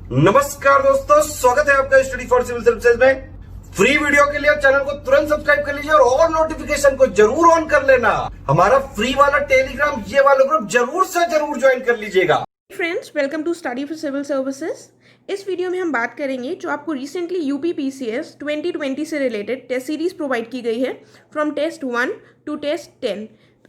नमस्कार दोस्तों, स्वागत है आपका स्टडी फॉर सिविल सर्विसेज में। फ्री वीडियो के लिए चैनल को तुरंत सब्सक्राइब कर लीजिए और नोटिफिकेशन को जरूर ऑन कर लेना। हमारा फ्री वाला टेलीग्राम ये वाला ग्रुप जरूर से जरूर ज्वाइन कर लीजिएगा। Friends, welcome to study for civil services. इस वीडियो में हम बात करेंगे जो आपको रिसेंटली यूपीपीसीएस 2020 से रिलेटेड टेस्ट सीरीज प्रोवाइड की गई है फ्रॉम टेस्ट 1 टू टेस्ट 10।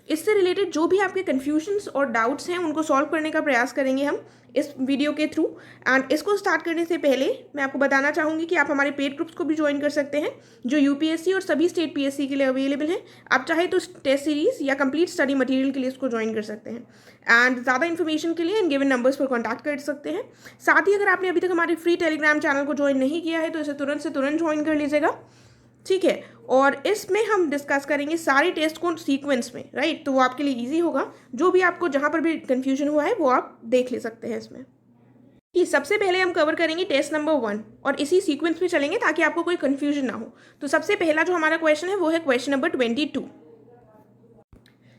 इससे रिलेटेड जो भी आपके कन्फ्यूजन्स और डाउट्स हैं उनको सॉल्व करने का प्रयास करेंगे हम इस वीडियो के थ्रू। एंड इसको स्टार्ट करने से पहले मैं आपको बताना चाहूँगी कि आप हमारे पेड ग्रुप्स को भी ज्वाइन कर सकते हैं जो यूपीएससी और सभी स्टेट पीएससी के लिए अवेलेबल हैं। आप चाहे तो टेस्ट सीरीज या कंप्लीट स्टडी मटेरियल के लिए इसको ज्वाइन कर सकते हैं। एंड ज़्यादा इन्फॉर्मेशन के लिए इन गिवन नंबर्स पर कॉन्टैक्ट कर सकते हैं। साथ ही अगर आपने अभी तक हमारे फ्री टेलीग्राम चैनल को ज्वाइन नहीं किया है तो इसे तुरंत से तुरंत ज्वाइन कर लीजिएगा, ठीक है। और इसमें हम डिस्कस करेंगे सारे टेस्ट को सीक्वेंस में, राइट। तो वो आपके लिए इजी होगा। जो भी आपको जहाँ पर भी कन्फ्यूजन हुआ है वो आप देख ले सकते हैं इसमें। कि सबसे पहले हम कवर करेंगे टेस्ट नंबर 1 और इसी सीक्वेंस में चलेंगे ताकि आपको कोई कन्फ्यूजन ना हो। तो सबसे पहला जो हमारा क्वेश्चन है वो है क्वेश्चन नंबर 22।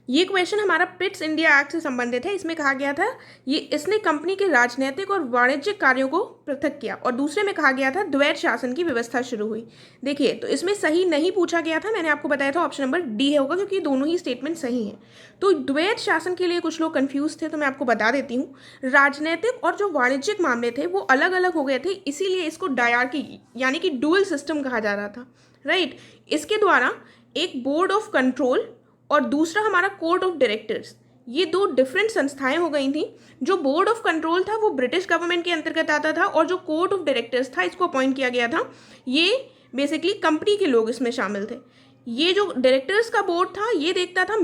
ये क्वेश्चन हमारा पिट्स इंडिया एक्ट से संबंधित है। इसमें कहा गया था इसने कंपनी के राजनीतिक और वाणिज्यिक कार्यों को पृथक किया, और दूसरे में कहा गया था द्वैध शासन की व्यवस्था शुरू हुई। देखिए, तो इसमें सही नहीं पूछा गया था। मैंने आपको बताया था ऑप्शन नंबर डी होगा क्योंकि दोनों ही स्टेटमेंट सही हैं। तो द्वैध शासन के लिए कुछ लोग कंफ्यूज थे, तो मैं आपको बता देती हूँ। राजनीतिक और जो वाणिज्यिक मामले थे वो अलग अलग हो गए थे, इसीलिए इसको डायरार्की यानी कि डुअल सिस्टम कहा जा रहा था, राइट। इसके द्वारा एक बोर्ड ऑफ कंट्रोल और दूसरा हमारा कोर्ट ऑफ डायरेक्टर्स, ये दो डिफरेंट संस्थाएं हो गई थी। जो बोर्ड ऑफ कंट्रोल था वो ब्रिटिश गवर्नमेंट के अंतर्गत आता था, और जो कोर्ट ऑफ डायरेक्टर्स था इसको अपॉइंट किया गया था, ये बेसिकली कंपनी के लोग इसमें शामिल थे। ये जो डायरेक्टर्स का बोर्ड था ये देखता था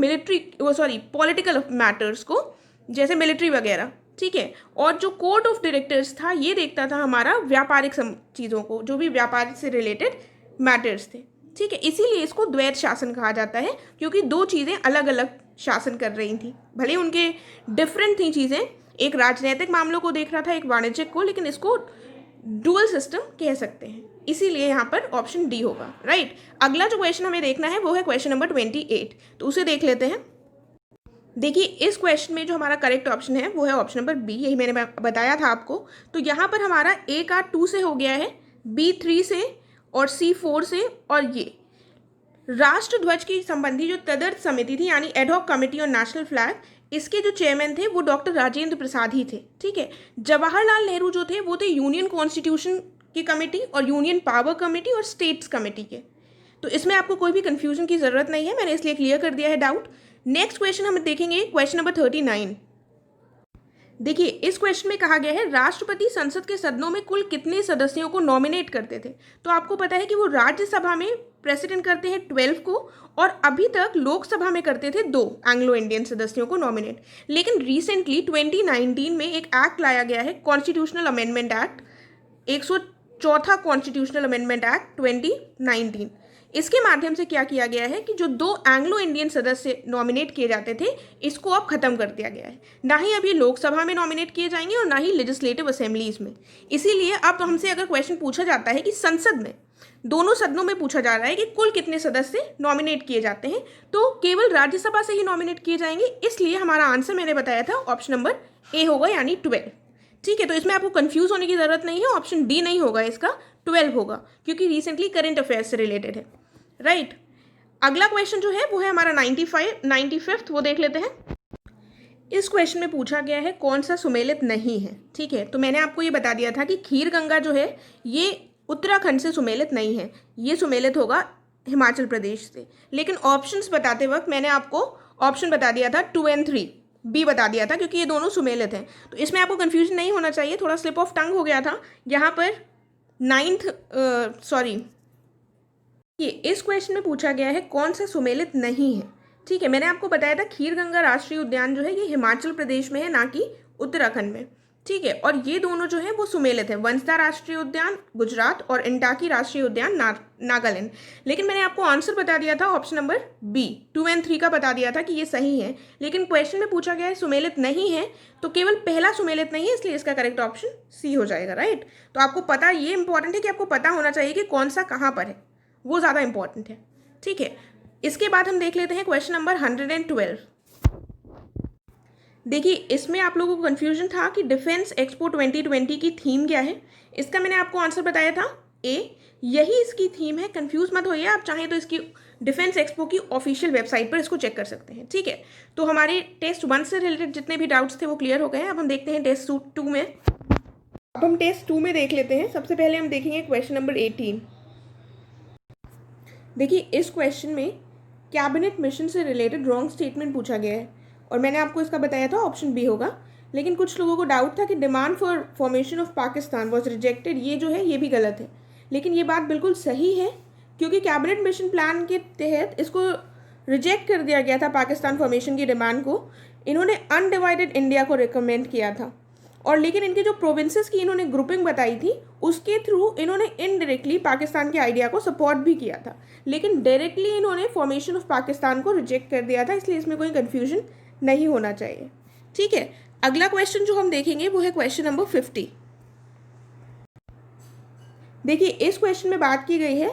पॉलिटिकल मैटर्स को, जैसे मिलिट्री वगैरह, ठीक है। और जो कोर्ट ऑफ डायरेक्टर्स था ये देखता था हमारा व्यापारिक चीज़ों को, जो भी व्यापार से रिलेटेड मैटर्स थे, ठीक है। इसीलिए इसको द्वैध शासन कहा जाता है, क्योंकि दो चीज़ें अलग अलग शासन कर रही थी। भले उनके डिफरेंट थी चीज़ें, एक राजनीतिक मामलों को देख रहा था, एक वाणिज्यिक को, लेकिन इसको डुअल सिस्टम कह सकते हैं। इसीलिए यहाँ पर ऑप्शन डी होगा, राइट। अगला जो क्वेश्चन हमें देखना है वो है क्वेश्चन नंबर 28। तो उसे देख लेते हैं। देखिए, इस क्वेश्चन में जो हमारा करेक्ट ऑप्शन है वो है ऑप्शन नंबर बी, यही मैंने बताया था आपको। तो यहाँ पर हमारा ए का 2 से हो गया है, बी 3 से और सी 4 से, और ये राष्ट्र ध्वज की संबंधी जो तदर्थ समिति थी यानी ad hoc committee on national flag, इसके जो चेयरमैन थे वो डॉक्टर राजेंद्र प्रसाद ही थे, ठीक है। जवाहरलाल नेहरू जो थे वो थे यूनियन कॉन्स्टिट्यूशन की कमेटी और यूनियन पावर कमेटी और स्टेट्स कमेटी के। तो इसमें आपको कोई भी कंफ्यूजन की जरूरत नहीं है, मैंने इसलिए क्लियर कर दिया है डाउट। नेक्स्ट क्वेश्चन हम देखेंगे, क्वेश्चन नंबर 39। देखिए, इस क्वेश्चन में कहा गया है राष्ट्रपति संसद के सदनों में कुल कितने सदस्यों को नॉमिनेट करते थे। तो आपको पता है कि वो राज्यसभा में प्रेसिडेंट करते हैं 12 को, और अभी तक लोकसभा में करते थे 2 एंग्लो इंडियन सदस्यों को नॉमिनेट। लेकिन रिसेंटली 2019 में एक एक्ट लाया गया है, constitutional amendment act, 104 constitutional amendment act 2019। इसके माध्यम से क्या किया गया है कि जो 2 एंग्लो इंडियन सदस्य नॉमिनेट किए जाते थे इसको अब खत्म कर दिया गया है। ना ही अब ये लोकसभा में नॉमिनेट किए जाएंगे और ना ही लेजिस्लेटिव असेंबलीज में। इसीलिए अब हमसे अगर क्वेश्चन पूछा जाता है कि संसद में, दोनों सदनों में पूछा जा रहा है कि कुल कितने सदस्य नॉमिनेट किए जाते हैं, तो केवल राज्यसभा से ही नॉमिनेट किए जाएंगे। इसलिए हमारा आंसर मैंने बताया था ऑप्शन नंबर ए होगा, यानी 12, ठीक है। तो इसमें आपको कंफ्यूज होने की जरूरत नहीं है, ऑप्शन डी नहीं होगा, इसका 12 होगा, क्योंकि रिसेंटली करंट अफेयर्स से रिलेटेड है, राइट। अगला क्वेश्चन जो है वो है हमारा 95th, वो देख लेते हैं। इस क्वेश्चन में पूछा गया है कौन सा सुमेलित नहीं है, ठीक है। तो मैंने आपको ये बता दिया था कि खीर गंगा जो है ये उत्तराखंड से सुमेलित नहीं है, ये सुमेलित होगा हिमाचल प्रदेश से। लेकिन ऑप्शंस बताते वक्त मैंने आपको ऑप्शन बता दिया था 2 और 3, बी बता दिया था, क्योंकि ये दोनों सुमेलित हैं। तो इसमें आपको कन्फ्यूजन नहीं होना चाहिए, थोड़ा स्लिप ऑफ टंग हो गया था यहाँ पर। ये इस क्वेश्चन में पूछा गया है कौन सा सुमेलित नहीं है, ठीक है। मैंने आपको बताया था खीर गंगा राष्ट्रीय उद्यान जो है ये हिमाचल प्रदेश में है, ना कि उत्तराखंड में, ठीक है। और ये दोनों जो है वो सुमेलित है, वंसदा राष्ट्रीय उद्यान गुजरात और इंटाकी राष्ट्रीय उद्यान नागालैंड। लेकिन मैंने आपको आंसर बता दिया था ऑप्शन नंबर बी, 2 और 3 का बता दिया था कि ये सही है। लेकिन क्वेश्चन में पूछा गया है सुमेलित नहीं है, तो केवल पहला सुमेलित नहीं है, इसलिए इसका करेक्ट ऑप्शन सी हो जाएगा, राइट। तो आपको पता, ये इंपॉर्टेंट है कि आपको पता होना चाहिए कि कौन सा कहाँ पर है, वो ज़्यादा इंपॉर्टेंट है, ठीक है। इसके बाद हम देख लेते हैं क्वेश्चन नंबर 112। देखिए, इसमें आप लोगों को कन्फ्यूजन था कि डिफेंस एक्सपो 2020 की थीम क्या है। इसका मैंने आपको आंसर बताया था ए, यही इसकी थीम है। कंफ्यूज मत होइए, आप चाहें तो इसकी डिफेंस एक्सपो की ऑफिशियल वेबसाइट पर इसको चेक कर सकते हैं। ठीक है, तो हमारे टेस्ट 1 से रिलेटेड जितने भी डाउट्स थे वो क्लियर हो गए हैं। अब हम देखते हैं टेस्ट 2 में। अब हम टेस्ट 2 में देख लेते हैं। सबसे पहले हम देखेंगे क्वेश्चन नंबर 18। देखिए, इस क्वेश्चन में कैबिनेट मिशन से रिलेटेड रॉन्ग स्टेटमेंट पूछा गया है और मैंने आपको इसका बताया था ऑप्शन बी होगा। लेकिन कुछ लोगों को डाउट था कि demand for formation of Pakistan was rejected, ये जो है ये भी गलत है। लेकिन ये बात बिल्कुल सही है, क्योंकि कैबिनेट मिशन प्लान के तहत इसको रिजेक्ट कर दिया गया था पाकिस्तान फॉर्मेशन की डिमांड को। इन्होंने अनडिवाइडेड इंडिया को रिकमेंड किया था, और लेकिन इनके जो प्रोविंसेस की इन्होंने ग्रुपिंग बताई थी उसके थ्रू इन्होंने इनडायरेक्टली पाकिस्तान के आइडिया को सपोर्ट भी किया था, लेकिन डायरेक्टली इन्होंने फॉर्मेशन ऑफ पाकिस्तान को रिजेक्ट कर दिया था। इसलिए इसमें कोई कन्फ्यूजन नहीं होना चाहिए। ठीक है, अगला क्वेश्चन जो हम देखेंगे वो है क्वेश्चन नंबर 50। देखिए, इस क्वेश्चन में बात की गई है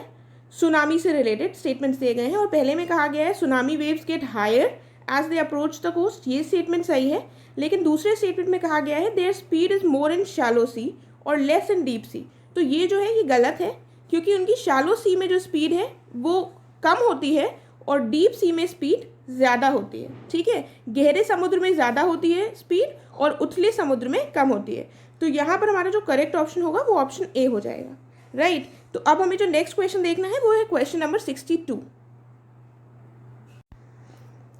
सुनामी से रिलेटेड स्टेटमेंट्स दिए गए हैं, और पहले में कहा गया है tsunami waves get higher as they approach the coast. ये स्टेटमेंट सही है, लेकिन दूसरे स्टेटमेंट में कहा गया है their speed is more in shallow sea और लेस इन डीप सी। तो ये जो है ये गलत है, क्योंकि उनकी शैलो सी में जो स्पीड है वो कम होती है और डीप सी में स्पीड ज़्यादा होती है। ठीक है, गहरे समुद्र में ज़्यादा होती है स्पीड और उथले समुद्र में कम होती है। तो यहाँ पर हमारा जो करेक्ट ऑप्शन होगा वो ऑप्शन ए हो जाएगा। राइट, तो अब हमें जो नेक्स्ट क्वेश्चन देखना है वो है क्वेश्चन नंबर 62।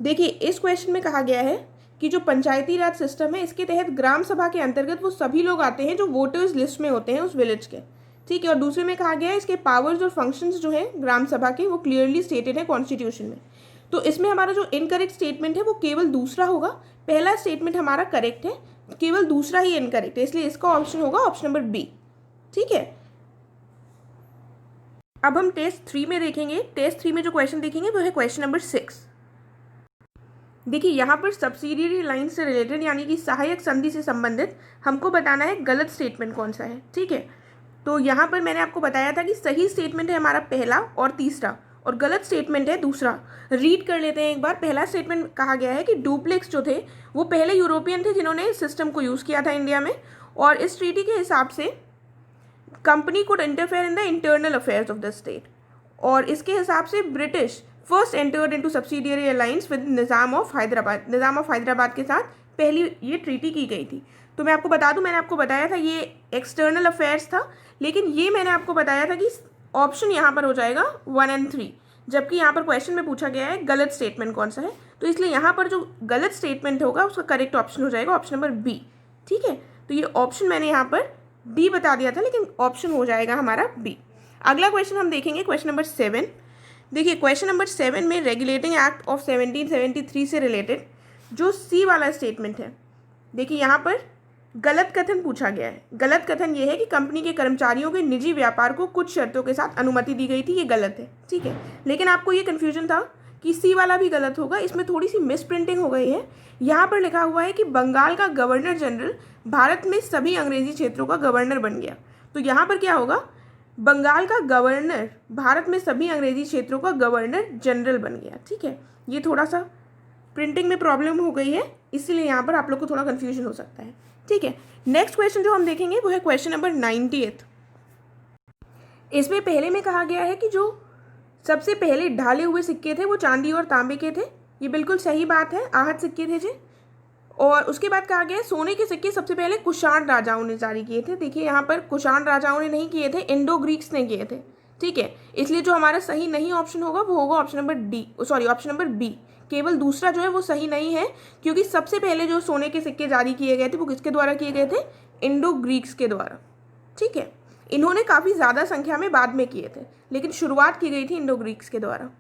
देखिए, इस क्वेश्चन में कहा गया है कि जो पंचायती राज सिस्टम है इसके तहत ग्राम सभा के अंतर्गत वो सभी लोग आते हैं जो वोटर्स लिस्ट में होते हैं उस विलेज के। ठीक है, और दूसरे में कहा गया है इसके पावर्स और फंक्शंस जो है ग्राम सभा के वो क्लियरली स्टेटेड है कॉन्स्टिट्यूशन में। तो इसमें हमारा जो इनकरेक्ट स्टेटमेंट है वो केवल दूसरा होगा। पहला स्टेटमेंट हमारा करेक्ट है, केवल दूसरा ही इनकरेक्ट है, इसलिए इसका ऑप्शन होगा ऑप्शन नंबर बी। ठीक है, अब हम टेस्ट 3 में देखेंगे। टेस्ट 3 में जो क्वेश्चन देखेंगे वो है क्वेश्चन नंबर 6। देखिए, यहाँ पर सब्सिडियरी लाइन से रिलेटेड यानी कि सहायक संधि से संबंधित हमको बताना है गलत स्टेटमेंट कौन सा है। ठीक है, तो यहाँ पर मैंने आपको बताया था कि सही स्टेटमेंट है हमारा पहला और तीसरा, और गलत स्टेटमेंट है दूसरा। रीड कर लेते हैं एक बार। पहला स्टेटमेंट कहा गया है कि डुप्लेक्स जो थे वो पहले यूरोपियन थे जिन्होंने इस सिस्टम को यूज़ किया था इंडिया में, और इस ट्रीटी के हिसाब से company could interfere in the internal affairs of the state, और इसके हिसाब से British first entered into subsidiary alliance with Nizam of Hyderabad. Nizam of Hyderabad के साथ पहली ये ट्रीटी की गई थी। तो मैं आपको बता दूं, मैंने आपको बताया था ये एक्सटर्नल अफेयर्स था, लेकिन ये मैंने आपको बताया था कि ऑप्शन यहाँ पर हो जाएगा 1 और 3, जबकि यहाँ पर क्वेश्चन में पूछा गया है गलत स्टेटमेंट कौन सा है। तो इसलिए यहाँ पर जो गलत स्टेटमेंट होगा उसका करेक्ट ऑप्शन हो जाएगा ऑप्शन नंबर बी। ठीक है, तो ये ऑप्शन मैंने यहाँ पर बी बता दिया था, लेकिन ऑप्शन हो जाएगा हमारा बी। अगला क्वेश्चन हम देखेंगे क्वेश्चन नंबर 7। देखिए, क्वेश्चन नंबर 7 में रेगुलेटिंग एक्ट ऑफ 1773 से रिलेटेड जो सी वाला स्टेटमेंट है, देखिए यहाँ पर गलत कथन पूछा गया है। गलत कथन ये है कि कंपनी के कर्मचारियों के निजी व्यापार को कुछ शर्तों के साथ अनुमति दी गई थी, ये गलत है। ठीक है, लेकिन आपको ये कन्फ्यूजन था कि सी वाला भी गलत होगा, इसमें थोड़ी सी मिस प्रिंटिंग हो गई है। यहाँ पर लिखा हुआ है कि बंगाल का गवर्नर जनरल भारत में सभी अंग्रेजी क्षेत्रों का गवर्नर बन गया। तो यहाँ पर क्या होगा, बंगाल का गवर्नर भारत में सभी अंग्रेजी क्षेत्रों का गवर्नर जनरल बन गया। ठीक है, ये थोड़ा सा प्रिंटिंग में प्रॉब्लम हो गई है, इसीलिए यहाँ पर आप लोग को थोड़ा कन्फ्यूजन हो सकता है। ठीक है, नेक्स्ट क्वेश्चन जो हम देखेंगे वो है क्वेश्चन नंबर 98। इसमें पहले में कहा गया है कि जो सबसे पहले ढाले हुए सिक्के थे वो चांदी और तांबे के थे। ये बिल्कुल सही बात है, आहत सिक्के थे जी। और उसके बाद कहा गया है सोने के सिक्के सबसे पहले कुषाण राजाओं ने जारी किए थे। देखिए, यहाँ पर कुषाण राजाओं ने नहीं किए थे, इंडो ग्रीक्स ने किए थे। ठीक है, इसलिए जो हमारा सही नहीं ऑप्शन होगा वो होगा option number D, sorry option number B. केवल दूसरा जो है वो सही नहीं है, क्योंकि सबसे पहले जो सोने के सिक्के जारी किए गए थे वो किसके द्वारा किए गए थे, इंडो ग्रीक्स के द्वारा। ठीक है, इन्होंने काफ़ी ज़्यादा संख्या में बाद में किए थे, लेकिन शुरुआत की गई थी इंडो ग्रीक्स के द्वारा।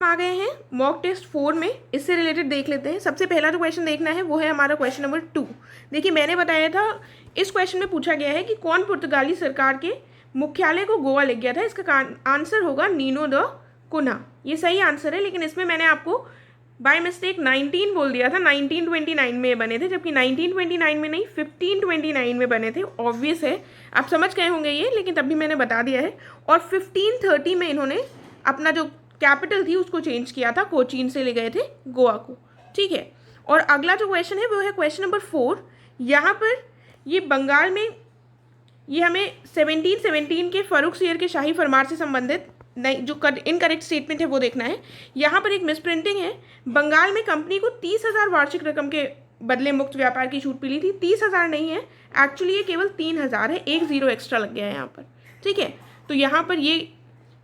आ गए हैं मॉक टेस्ट 4 में, इससे रिलेटेड देख लेते हैं। सबसे पहला जो क्वेश्चन देखना है वो है हमारा क्वेश्चन नंबर 2। देखिए, मैंने बताया था इस क्वेश्चन में पूछा गया है कि कौन पुर्तगाली सरकार के मुख्यालय को गोवा ले गया था। इसका आंसर होगा नीनो द कुन्हा। ये सही आंसर है, लेकिन इसमें मैंने आपको बाय मिस्टेक 19 बोल दिया था। 1929 में बने थे, जबकि 1929 में नहीं 1529 में बने थे। ऑब्वियस है, आप समझ गए होंगे ये, लेकिन तब भी मैंने बता दिया है। और 1530 में इन्होंने अपना जो कैपिटल थी उसको चेंज किया था, कोचीन से ले गए थे गोवा को। ठीक है, और अगला जो क्वेश्चन है वो है क्वेश्चन नंबर 4। यहाँ पर ये बंगाल में ये हमें 1717 के फर्रुख सियर के शाही फरमान से संबंधित नहीं, जो इनकरेक्ट स्टेटमेंट है वो देखना है। यहाँ पर एक मिसप्रिंटिंग है। बंगाल में कंपनी को 30,000 वार्षिक रकम के बदले मुक्त व्यापार की छूट मिली थी। 30,000 नहीं है, एक्चुअली ये केवल 3,000 है, एक जीरो एक्स्ट्रा लग गया है यहाँ पर। ठीक है, तो यहाँ पर ये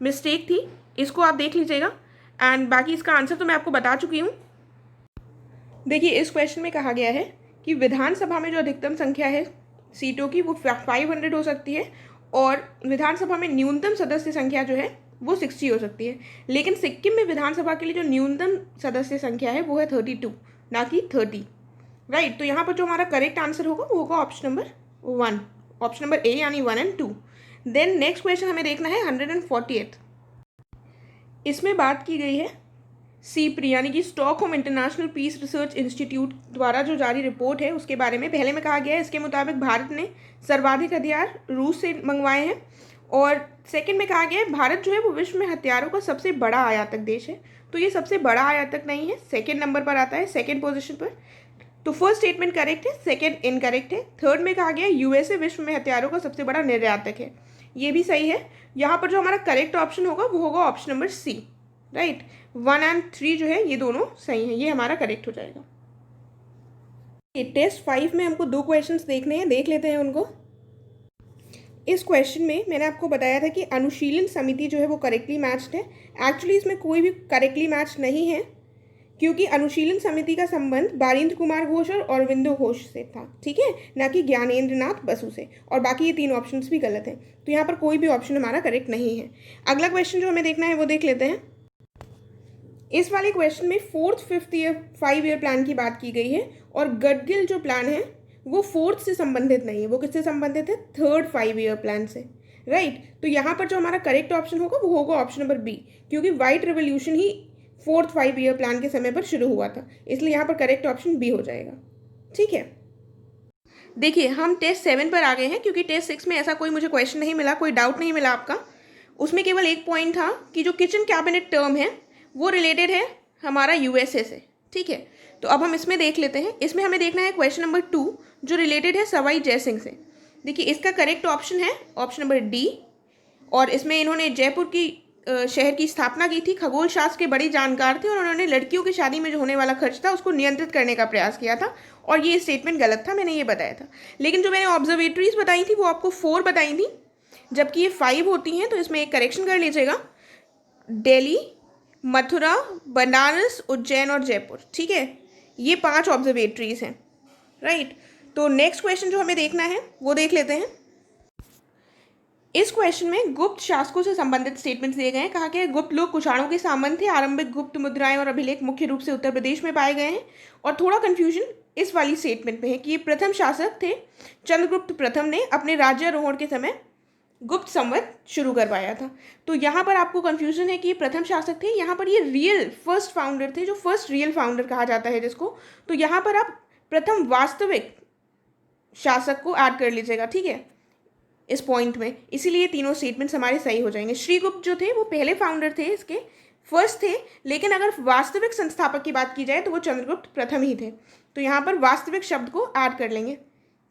मिस्टेक थी, इसको आप देख लीजिएगा। एंड बाकी इसका आंसर तो मैं आपको बता चुकी हूँ। देखिए, इस क्वेश्चन में कहा गया है कि विधानसभा में जो अधिकतम संख्या है सीटों की वो 500 हो सकती है और विधानसभा में न्यूनतम सदस्य संख्या जो है वो 60 हो सकती है। लेकिन सिक्किम में विधानसभा के लिए जो न्यूनतम सदस्य संख्या है वो है 32, ना कि 30। राइट, तो यहाँ पर जो हमारा करेक्ट आंसर होगा वो होगा option number 1, option number A, यानी 1 और 2। देन नेक्स्ट क्वेश्चन हमें देखना है 148। इसमें बात की गई है सीप्री यानी कि Stockholm International Peace Research Institute द्वारा जो जारी रिपोर्ट है उसके बारे में। पहले में कहा गया है इसके मुताबिक भारत ने सर्वाधिक हथियार रूस से मंगवाए हैं, और सेकंड में कहा गया है भारत जो है वो विश्व में हथियारों का सबसे बड़ा आयातक देश है। तो ये सबसे बड़ा आयातक नहीं है, सेकेंड नंबर पर आता है, सेकेंड पोजिशन पर। तो फर्स्ट स्टेटमेंट करेक्ट है, सेकेंड इनकरेक्ट है। थर्ड में कहा गया यूएसए विश्व में हथियारों का सबसे बड़ा निर्यातक है, ये भी सही है। यहाँ पर जो हमारा करेक्ट ऑप्शन होगा वो होगा ऑप्शन नंबर सी। राइट, 1 और 3 जो है ये दोनों सही हैं, ये हमारा करेक्ट हो जाएगा। टेस्ट 5 में हमको 2 क्वेश्चंस देखने हैं, देख लेते हैं उनको। इस क्वेश्चन में मैंने आपको बताया था कि अनुशीलन समिति जो है वो करेक्टली मैच्ड है। एक्चुअली इसमें कोई भी करेक्टली मैच नहीं है, क्योंकि अनुशीलन समिति का संबंध बारिंद्र कुमार घोष और अरविंदो घोष से था, ठीक है, ना कि ज्ञानेंद्र नाथ बसु से। और बाकी ये 3 ऑप्शंस भी गलत हैं, तो यहाँ पर कोई भी ऑप्शन हमारा करेक्ट नहीं है। अगला क्वेश्चन जो हमें देखना है वो देख लेते हैं। इस वाले क्वेश्चन में 4th 5th year 5 year plan की बात की गई है, और गडगिल जो प्लान है वो 4th से संबंधित नहीं है, वो किससे संबंधित है, 3rd 5 ईयर प्लान से। राइट, तो यहाँ पर जो हमारा करेक्ट ऑप्शन होगा वो होगा ऑप्शन नंबर बी, क्योंकि व्हाइट रेवोल्यूशन ही 4th 5 ईयर प्लान के समय पर शुरू हुआ था, इसलिए यहाँ पर करेक्ट ऑप्शन बी हो जाएगा। ठीक है, देखिए हम टेस्ट 7 पर आ गए हैं, क्योंकि टेस्ट 6 में ऐसा कोई मुझे क्वेश्चन नहीं मिला, कोई डाउट नहीं मिला आपका। उसमें केवल एक पॉइंट था कि जो किचन कैबिनेट टर्म है वो रिलेटेड है हमारा यूएसए से। ठीक है, तो अब हम इसमें देख लेते हैं। इसमें हमें देखना है क्वेश्चन नंबर 2 जो रिलेटेड है सवाई जयसिंह से। देखिए, इसका करेक्ट ऑप्शन है ऑप्शन नंबर डी, और इसमें इन्होंने जयपुर की शहर की स्थापना की थी। खगोल शास्त्र के बड़े जानकार थे और उन्होंने लड़कियों की शादी में जो होने वाला खर्च था उसको नियंत्रित करने का प्रयास किया था, और ये स्टेटमेंट गलत था, मैंने ये बताया था। लेकिन जो मैंने ऑब्जर्वेटरीज बताई थी वो आपको 4 बताई थी, जबकि ये 5 होती हैं। तो इसमें एक करेक्शन कर लीजिएगा, दिल्ली, मथुरा, बनारस, उज्जैन और जयपुर। ठीक है, ये 5 ऑब्जर्वेटरीज हैं। राइट, तो नेक्स्ट क्वेश्चन जो हमें देखना है वो देख लेते हैं। इस क्वेश्चन में गुप्त शासकों से संबंधित स्टेटमेंट्स दिए गए हैं। कहा गया है गुप्त लोग कुषाणों के सामंत थे। आरंभिक गुप्त मुद्राएं और अभिलेख मुख्य रूप से उत्तर प्रदेश में पाए गए हैं। और थोड़ा कंफ्यूजन इस वाली स्टेटमेंट में है कि ये प्रथम शासक थे चंद्रगुप्त प्रथम ने अपने राज्यारोहण के समय गुप्त संवत शुरू करवाया था। तो यहाँ पर आपको कंफ्यूजन है कि ये प्रथम शासक थे, यहाँ पर ये रियल फर्स्ट फाउंडर थे, जो फर्स्ट रियल फाउंडर कहा जाता है जिसको। तो यहाँ पर आप प्रथम वास्तविक शासक को ऐड कर लीजिएगा, ठीक है, इस पॉइंट में। इसीलिए तीनों स्टेटमेंट्स हमारे सही हो जाएंगे। श्रीगुप्त जो थे वो पहले फाउंडर थे, इसके फर्स्ट थे, लेकिन अगर वास्तविक संस्थापक की बात की जाए तो वो चंद्रगुप्त प्रथम ही थे। तो यहाँ पर वास्तविक शब्द को ऐड कर लेंगे,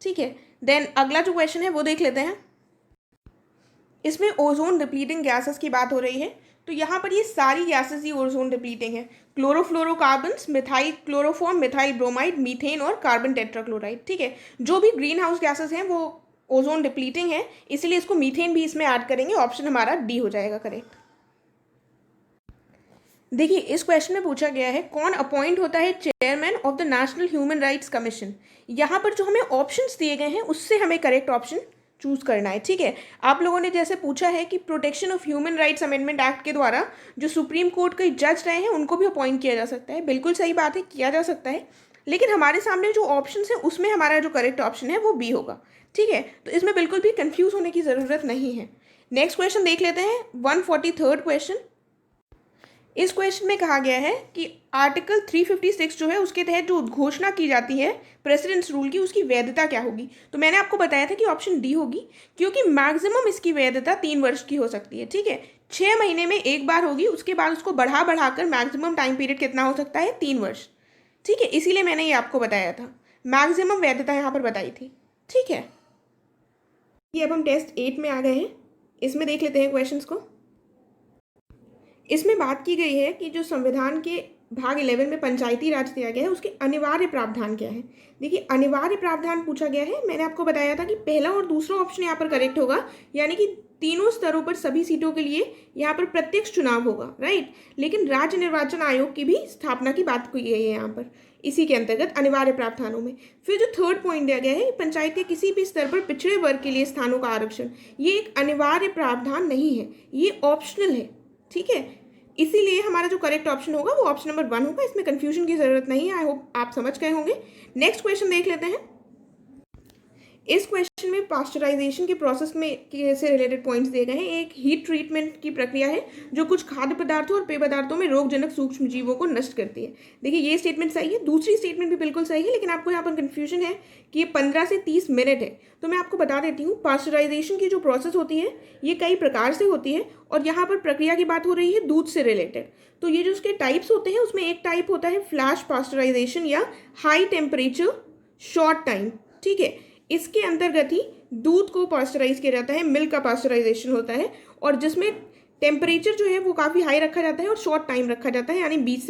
ठीक है। देन अगला जो क्वेश्चन है वो देख लेते हैं। इसमें ओजोन डिप्लीटिंग गैसेस की बात हो रही है। तो यहाँ पर ये सारी गैसेस ही ओजोन डिप्लीटिंग है। Chlorofluorocarbons, methyl chloroform, methyl bromide, methane और कार्बन टेट्राक्लोराइड, ठीक है। जो भी ग्रीन हाउस गैसेस हैं वो ओजोन डिप्लीटिंग है, इसलिए इसको मीथेन भी इसमें ऐड करेंगे। ऑप्शन हमारा डी हो जाएगा करेक्ट। देखिए, इस क्वेश्चन में पूछा गया है कौन अपॉइंट होता है chairman of the national human rights commission. यहाँ पर जो हमें ऑप्शंस दिए गए हैं उससे हमें करेक्ट ऑप्शन चूज करना है, ठीक है। आप लोगों ने जैसे पूछा है कि protection of human rights amendment act के द्वारा जो सुप्रीम कोर्ट के जज रहे हैं उनको भी अपॉइंट किया जा सकता है। बिल्कुल सही बात है, किया जा सकता है, लेकिन हमारे सामने जो ऑप्शन है उसमें हमारा जो करेक्ट ऑप्शन है वो बी होगा, ठीक है। तो इसमें बिल्कुल भी कंफ्यूज होने की ज़रूरत नहीं है। नेक्स्ट क्वेश्चन देख लेते हैं, 143 क्वेश्चन। इस क्वेश्चन में कहा गया है कि आर्टिकल 356 जो है उसके तहत जो उद्घोषणा की जाती है प्रेसिडेंट्स रूल की, उसकी वैधता क्या होगी। तो मैंने आपको बताया था कि ऑप्शन डी होगी, क्योंकि मैक्सिमम इसकी वैधता 3 वर्ष की हो सकती है, ठीक है। 6 महीने में एक बार होगी, उसके बाद उसको बढ़ाकर मैक्सिमम टाइम पीरियड कितना हो सकता है, 3 वर्ष, ठीक है, इसीलिए मैंने ये आपको बताया था, मैक्सिमम वैधता यहाँ पर बताई थी। ठीक है, ये अब हम टेस्ट 8 में आ गए हैं। इसमें देख लेते हैं क्वेश्चंस को। इसमें बात की गई है कि जो संविधान के भाग 11 में पंचायती राज दिया गया है उसके अनिवार्य प्रावधान क्या है। देखिए, अनिवार्य प्रावधान पूछा गया है। मैंने आपको बताया था कि पहला और दूसरा ऑप्शन यहाँ पर करेक्ट होगा, यानी कि तीनों स्तरों पर सभी सीटों के लिए यहाँ पर प्रत्यक्ष चुनाव होगा, राइट। लेकिन राज्य निर्वाचन आयोग की भी स्थापना की बात की गई है यहाँ पर, इसी के अंतर्गत अनिवार्य प्रावधानों में। फिर जो थर्ड पॉइंट दिया गया है, पंचायत के किसी भी स्तर पर पिछड़े वर्ग के लिए स्थानों का आरक्षण, ये एक अनिवार्य प्रावधान नहीं है, ये ऑप्शनल है। ठीक है, इसीलिए हमारा जो करेक्ट ऑप्शन होगा वो ऑप्शन नंबर 1 होगा। इसमें कंफ्यूजन की जरूरत नहीं है। आई होप आप समझ गए होंगे। नेक्स्ट क्वेश्चन देख लेते हैं। इस क्वेश्चन में पास्चराइजेशन के प्रोसेस में से रिलेटेड पॉइंट्स दिए गए हैं। एक हीट ट्रीटमेंट की प्रक्रिया है जो कुछ खाद्य पदार्थों और पेय पदार्थों में रोगजनक सूक्ष्म जीवों को नष्ट करती है। देखिए, ये स्टेटमेंट सही है, दूसरी स्टेटमेंट भी बिल्कुल सही है, लेकिन आपको यहाँ पर कंफ्यूजन है कि ये 15 से 30 मिनट है। तो मैं आपको बता देती हूँ, पास्चराइजेशन की जो प्रोसेस होती है ये कई प्रकार से होती है, और यहाँ पर प्रक्रिया की बात हो रही है दूध से रिलेटेड। तो ये जो उसके टाइप्स होते हैं उसमें एक टाइप होता है फ्लैश पास्चराइजेशन या हाई टेम्परेचर शॉर्ट टाइम। ठीक है, इसके अंतर्गत ही दूध को पास्चराइज किया जाता है, मिल्क का पास्चराइजेशन होता है, और जिसमें टेम्परेचर जो है वो काफ़ी हाई रखा जाता है और शॉर्ट टाइम रखा जाता है, यानी 15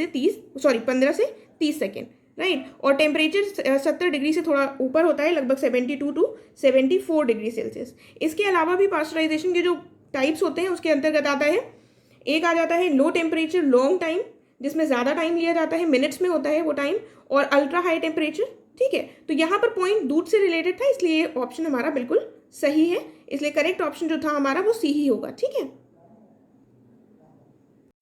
से 30 सेकेंड, राइट। और टेम्परेचर 70 डिग्री से थोड़ा ऊपर होता है, लगभग 72 to 74 डिग्री सेल्सियस। इसके अलावा भी पास्चराइजेशन के जो टाइप्स होते हैं उसके अंतर्गत आता है, एक आ जाता है लो टेम्परेचर लॉन्ग टाइम, जिसमें ज़्यादा टाइम लिया जाता है, मिनट्स में होता है वो टाइम, और अल्ट्रा हाई टेम्परेचर। ठीक है, तो यहाँ पर पॉइंट दूध से रिलेटेड था, इसलिए ऑप्शन हमारा बिल्कुल सही है। इसलिए करेक्ट ऑप्शन जो था हमारा वो सी ही होगा। ठीक है,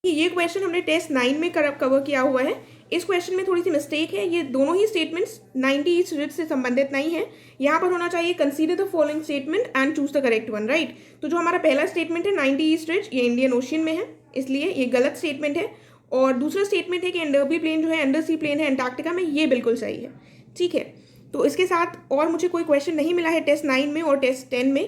ये क्वेश्चन हमने टेस्ट 9 में कवर किया हुआ है। इस क्वेश्चन में थोड़ी सी मिस्टेक है, ये दोनों ही स्टेटमेंट्स 90 ईस्ट रिज से संबंधित नहीं है। यहाँ पर होना चाहिए consider the following statement and choose the correct one, right. तो जो हमारा पहला स्टेटमेंट है 90 ईस्ट रिज, ये इंडियन ओशियन में है, इसलिए ये गलत स्टेटमेंट है। और दूसरा स्टेटमेंट है कि एंडरबी प्लेन जो है अंडर सी प्लेन है अंटार्कटिका में, ये बिल्कुल सही है। ठीक है, तो इसके साथ और मुझे कोई क्वेश्चन नहीं मिला है टेस्ट 9 में और टेस्ट 10 में।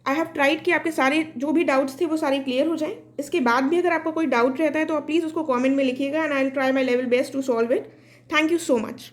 आई हैव ट्राइड कि आपके सारे जो भी डाउट्स थे वो सारे क्लियर हो जाएं। इसके बाद भी अगर आपको कोई डाउट रहता है तो आप प्लीज़ उसको कमेंट में लिखिएगा, and I will try my level best to solve it. Thank you so much.